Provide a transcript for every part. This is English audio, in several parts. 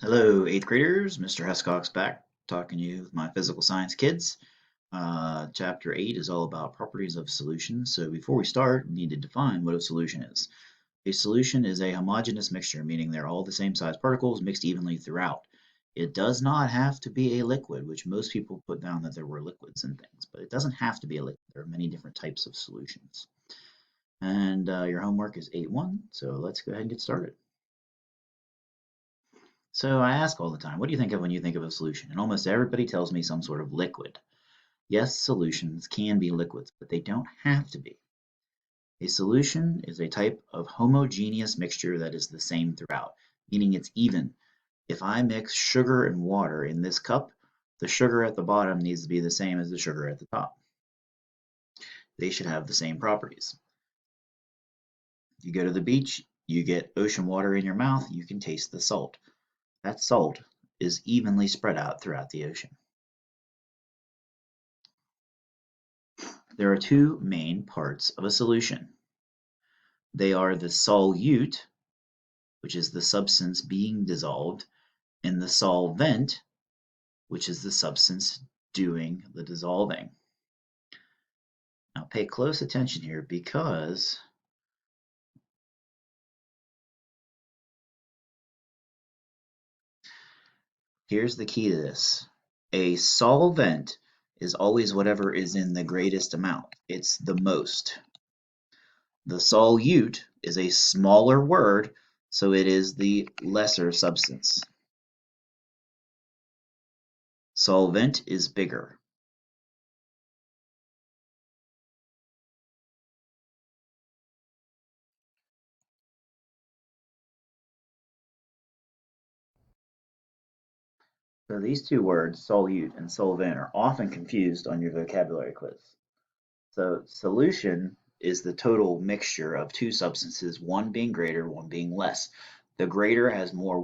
Hello, 8th graders. Mr. Hescock's back talking to you with my physical science kids. Chapter 8 is all about properties of solutions. So before we start, we need to define what a solution is. A solution is a homogeneous mixture, meaning they're all the same size particles mixed evenly throughout. It does not have to be a liquid, which most people put down that there were liquids and things, but it doesn't have to be a liquid. There are many different types of solutions. And your homework is 8-1, so let's go ahead and get started. So I ask all the time, what do you think of when you think of a solution? And almost everybody tells me some sort of liquid. Yes, solutions can be liquids, but they don't have to be. A solution is a type of homogeneous mixture that is the same throughout, meaning it's even. If I mix sugar and water in this cup, the sugar at the bottom needs to be the same as the sugar at the top. They should have the same properties. You go to the beach, you get ocean water in your mouth, you can taste the salt. That salt is evenly spread out throughout the ocean. There are two main parts of a solution. They are the solute, which is the substance being dissolved, and the solvent, which is the substance doing the dissolving. Now pay close attention here because here's the key to this. A solvent is always whatever is in the greatest amount. It's the most. The solute is a smaller word, so it is the lesser substance. Solvent is bigger. So these two words, solute and solvent, are often confused on your vocabulary quiz. So solution is the total mixture of two substances, one being greater, one being less. The greater has more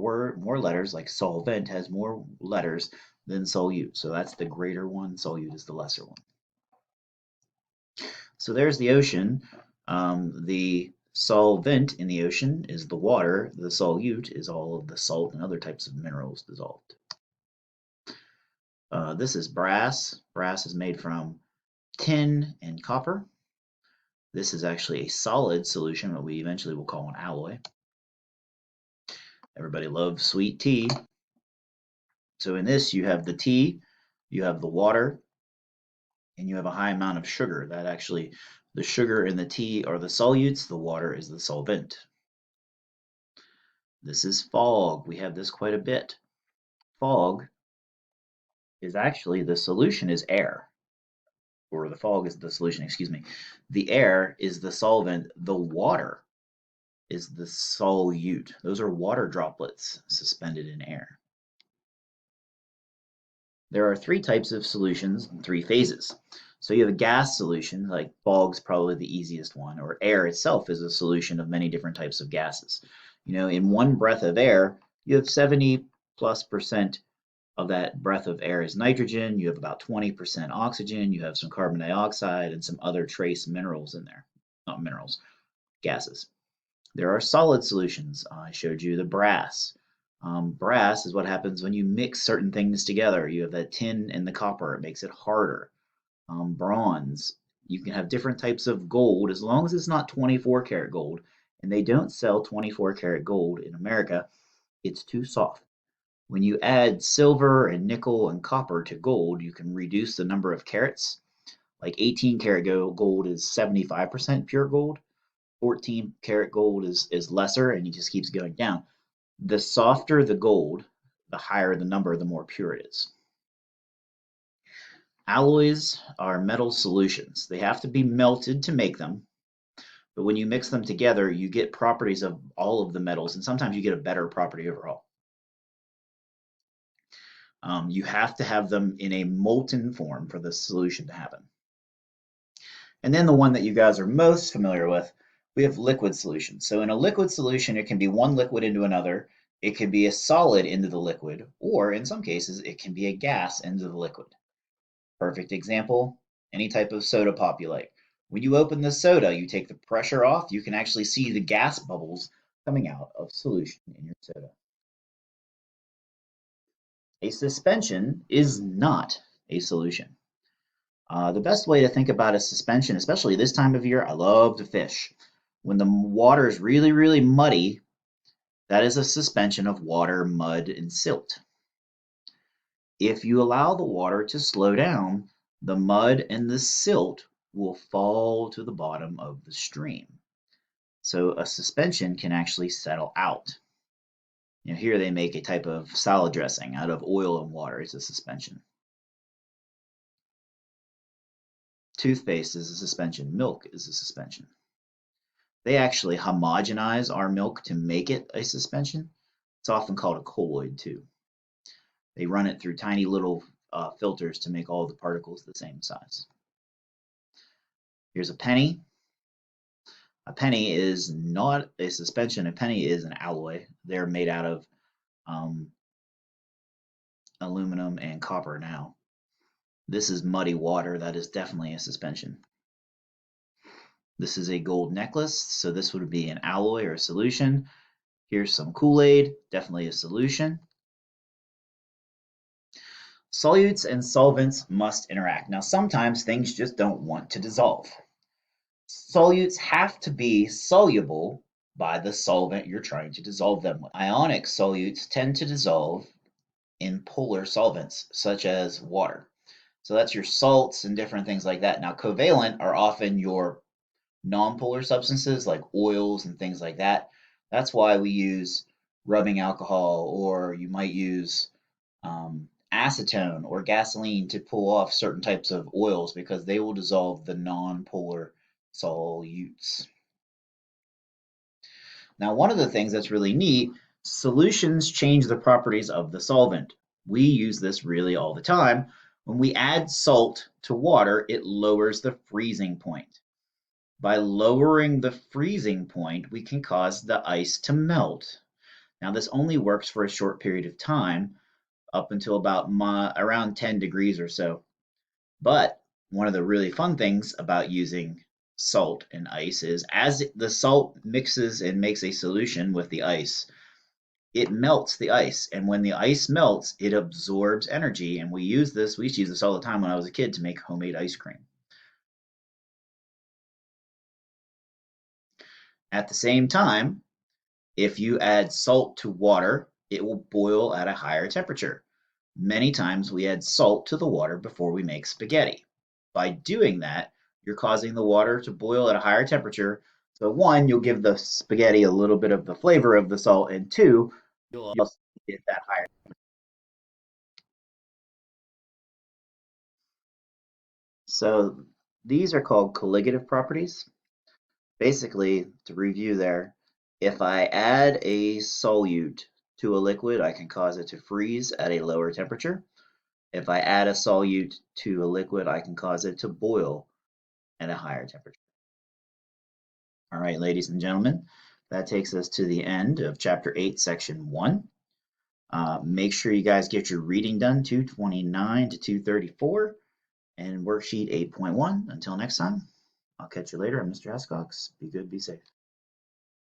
letters, like solvent has more letters than solute. So that's the greater one, solute is the lesser one. So there's the ocean. The solvent in the ocean is the water. The solute is all of the salt and other types of minerals dissolved. This is brass. Brass is made from tin and copper. This is actually a solid solution, what we eventually will call an alloy. Everybody loves sweet tea. So in this, you have the tea, you have the water, and you have a high amount of sugar. That actually, the sugar in the tea are the solutes, the water is the solvent. This is fog. We have this quite a bit. Fog is actually, the solution is air. Or the fog is the solution, excuse me. The air is the solvent, the water is the solute. Those are water droplets suspended in air. There are three types of solutions and three phases. So you have a gas solution, like fog's probably the easiest one, or air itself is a solution of many different types of gases. You know, in one breath of air, you have 70+% of that breath of air is nitrogen, you have about 20% oxygen, you have some carbon dioxide and some other trace minerals in there. Not minerals, gases. There are solid solutions. I showed you the brass. Brass is what happens when you mix certain things together. You have that tin and the copper, it makes it harder. Bronze, you can have different types of gold as long as it's not 24 karat gold, and they don't sell 24 karat gold in America. It's too soft. When you add silver and nickel and copper to gold, you can reduce the number of carats. Like 18 karat gold is 75% pure gold. 14 karat gold is lesser and it just keeps going down. The softer the gold, the higher the number, the more pure it is. Alloys are metal solutions. They have to be melted to make them, but when you mix them together, you get properties of all of the metals, and sometimes you get a better property overall. You have to have them in a molten form for the solution to happen. And then the one that you guys are most familiar with, we have liquid solutions. So in a liquid solution, it can be one liquid into another, it can be a solid into the liquid, or in some cases, it can be a gas into the liquid. Perfect example, any type of soda pop you like. When you open the soda, you take the pressure off, you can actually see the gas bubbles coming out of solution in your soda. A suspension is not a solution. The best way to think about a suspension, especially this time of year, I love to fish. When the water is really, really muddy, that is a suspension of water, mud, and silt. If you allow the water to slow down, the mud and the silt will fall to the bottom of the stream. So a suspension can actually settle out. Here they make a type of salad dressing out of oil and water. It's a suspension. Toothpaste is a suspension. Milk is a suspension. They actually homogenize our milk to make it a suspension. It's often called a colloid too. They run it through tiny little filters to make all the particles the same size. Here's a penny. A penny is not a suspension. A penny is an alloy. They're made out of aluminum and copper now. This is muddy water. That is definitely a suspension. This is a gold necklace, so this would be an alloy or a solution. Here's some Kool-Aid, definitely a solution. Solutes and solvents must interact. Now, sometimes things just don't want to dissolve. Solutes have to be soluble by the solvent you're trying to dissolve them with. Ionic solutes tend to dissolve in polar solvents, such as water. So that's your salts and different things like that. Now, covalent are often your non-polar substances like oils and things like that. That's why we use rubbing alcohol, or you might use acetone or gasoline to pull off certain types of oils because they will dissolve the non-polar solutes. Now, one of the things that's really neat, solutions change the properties of the solvent. We use this really all the time. When we add salt to water, it lowers the freezing point. By lowering the freezing point, we can cause the ice to melt. Now, this only works for a short period of time, up until about around 10 degrees or so. But one of the really fun things about using salt and ice is as the salt mixes and makes a solution with the ice, it melts the ice. And when the ice melts, it absorbs energy. And we used to use this all the time when I was a kid to make homemade ice cream. At the same time, if you add salt to water, it will boil at a higher temperature. Many times we add salt to the water before we make spaghetti. By doing that, you're causing the water to boil at a higher temperature. So one, you'll give the spaghetti a little bit of the flavor of the salt, and two, you'll also get that higher. So these are called colligative properties. Basically, to review there, if I add a solute to a liquid, I can cause it to freeze at a lower temperature. If I add a solute to a liquid, I can cause it to boil at a higher temperature. All right, ladies and gentlemen, that takes us to the end of Chapter 8, Section 1. Make sure you guys get your reading done, 229 to 234, and worksheet 8.1. Until next time, I'll catch you later. I'm Mr. Escox. Be good, be safe.